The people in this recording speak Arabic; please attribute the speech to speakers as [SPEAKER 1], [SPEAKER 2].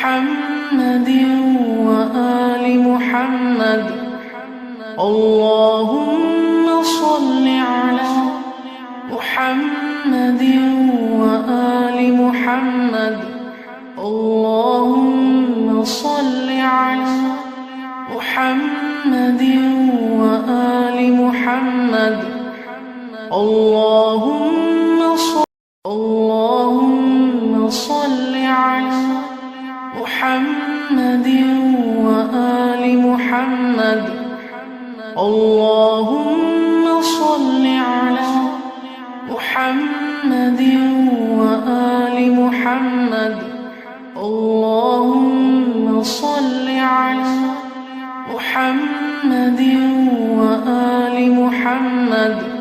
[SPEAKER 1] محمد وآل محمد. اللهم صل على محمد وآل محمد. اللهم صل على محمد وآل محمد. اللهم صل على محمد وآل محمد. اللهم صل على محمد وآل محمد. اللهم صل على محمد وآل محمد.